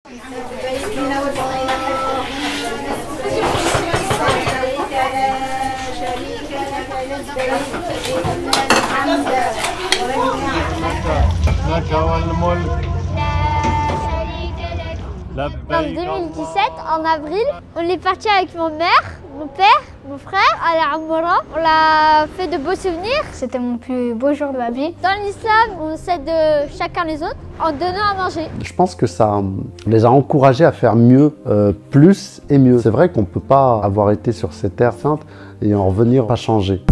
En 2017, en avril, on est parti avec mon père, mon frère à la Umrah. On a fait de beaux souvenirs. C'était mon plus beau jour de ma vie. Dans l'islam, on s'aide chacun les autres en donnant à manger. Je pense que ça les a encouragés à faire mieux, plus et mieux. C'est vrai qu'on ne peut pas avoir été sur ces terres saintes et en revenir pas changer.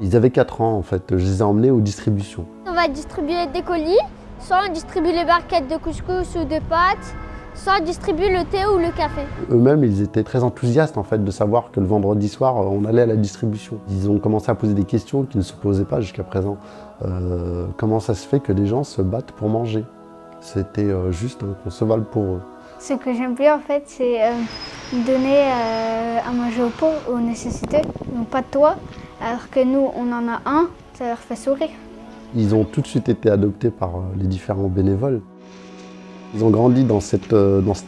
Ils avaient 4 ans en fait, je les ai emmenés aux distributions. On va distribuer des colis, soit on distribue les barquettes de couscous ou de pâtes, soit on distribue le thé ou le café. Eux-mêmes, ils étaient très enthousiastes en fait de savoir que le vendredi soir, on allait à la distribution. Ils ont commencé à poser des questions qu'ils ne se posaient pas jusqu'à présent. Comment ça se fait que les gens se battent pour manger? C'était juste inconcevable pour eux. Ce que j'aime bien en fait, c'est donner à manger aux pauvres, aux nécessités. Ils n'ont pas de toit, alors que nous, on en a un, ça leur fait sourire. Ils ont tout de suite été adoptés par les différents bénévoles. Ils ont grandi dans cet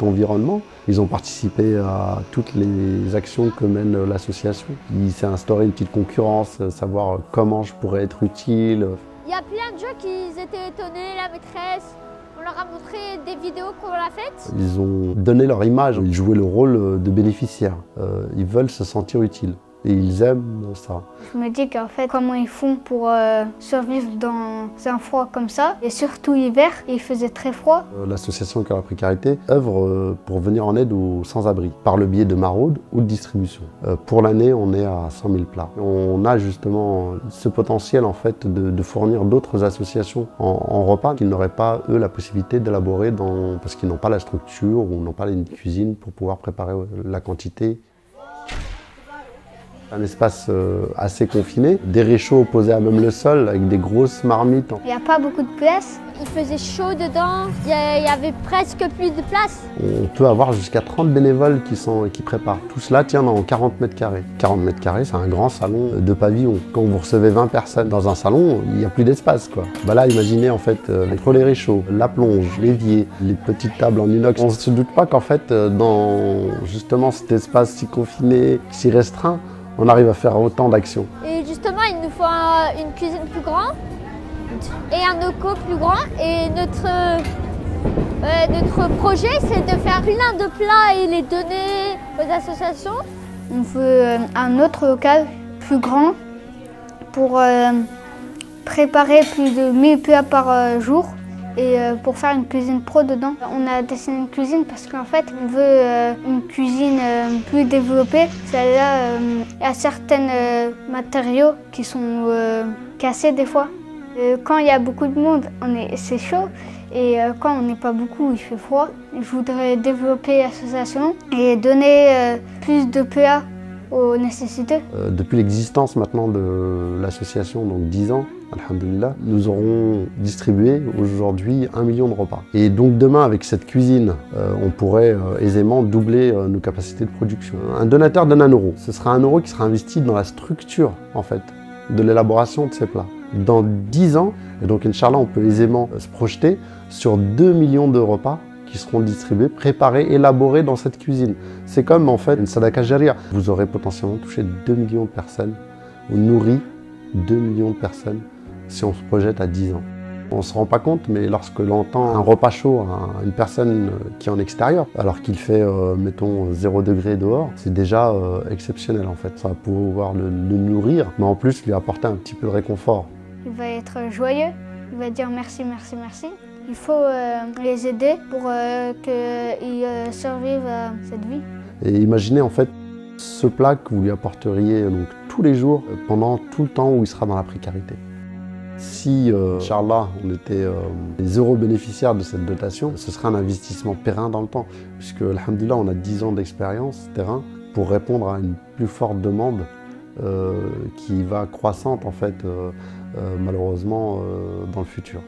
environnement. Ils ont participé à toutes les actions que mène l'association. Il s'est instauré une petite concurrence, savoir comment je pourrais être utile. Il y a plein de gens qui étaient étonnés, la maîtresse. On leur a montré des vidéos qu'on a faites. Ils ont donné leur image, ils jouaient le rôle de bénéficiaires. Ils veulent se sentir utiles et ils aiment ça. Je me dis qu'en fait, comment ils font pour survivre dans un froid comme ça, et surtout l'hiver, il faisait très froid. L'association Cœur à la Précarité œuvre pour venir en aide aux sans-abri, par le biais de maraudes ou de distribution. Pour l'année, on est à 100 000 plats. On a justement ce potentiel en fait de fournir d'autres associations en repas qu'ils n'auraient pas, eux, la possibilité d'élaborer parce qu'ils n'ont pas la structure ou n'ont pas une cuisine pour pouvoir préparer la quantité. Un espace assez confiné, des réchauds posés à même le sol avec des grosses marmites. Il n'y a pas beaucoup de place. Il faisait chaud dedans, il y avait presque plus de place. On peut avoir jusqu'à 30 bénévoles qui préparent. Tout cela tient dans 40 mètres carrés. 40 mètres carrés, c'est un grand salon de pavillon. Quand vous recevez 20 personnes dans un salon, il n'y a plus d'espace, quoi. Bah là, imaginez en fait entre les réchauds, la plonge, l'évier, les petites tables en inox. On ne se doute pas qu'en fait, dans justement cet espace si confiné, si restreint, on arrive à faire autant d'actions. Et justement, il nous faut une cuisine plus grande et un local plus grand. Et notre projet, c'est de faire plein de plats et les donner aux associations. On veut un autre local plus grand pour préparer plus de 1000 plats par jour. Et pour faire une cuisine pro dedans. On a dessiné une cuisine parce qu'en fait, on veut une cuisine plus développée. Celle-là, il y a certains matériaux qui sont cassés des fois. Quand il y a beaucoup de monde, c'est chaud. Et quand on n'est pas beaucoup, il fait froid. Je voudrais développer l'association et donner plus de plats aux nécessités. Depuis l'existence maintenant de l'association, donc 10 ans, alhamdoulilah, nous aurons distribué aujourd'hui 1 million de repas. Et donc demain, avec cette cuisine, on pourrait aisément doubler nos capacités de production. Un donateur donne 1 euro. Ce sera 1 euro qui sera investi dans la structure, en fait, de l'élaboration de ces plats. Dans 10 ans, et donc Inch'Allah, on peut aisément se projeter sur 2 millions de repas qui seront distribués, préparés, élaborés dans cette cuisine. C'est comme en fait une sadaka jaria. Vous aurez potentiellement touché 2 millions de personnes, ou nourri 2 millions de personnes si on se projette à 10 ans. On ne se rend pas compte, mais lorsque l'on entend un repas chaud à une personne qui est en extérieur, alors qu'il fait, mettons, 0 degré dehors, c'est déjà exceptionnel en fait. Ça va pouvoir le nourrir, mais en plus lui apporter un petit peu de réconfort. Il va être joyeux, il va dire merci, merci, merci. Il faut les aider pour qu'ils survivent à cette vie. Et imaginez en fait ce plat que vous lui apporteriez donc, tous les jours pendant tout le temps où il sera dans la précarité. Si, Inch'Allah, on était les heureux bénéficiaires de cette dotation, ce serait un investissement périn dans le temps, puisque, alhamdoulilah, on a 10 ans d'expérience terrain pour répondre à une plus forte demande qui va croissante, en fait, malheureusement, dans le futur.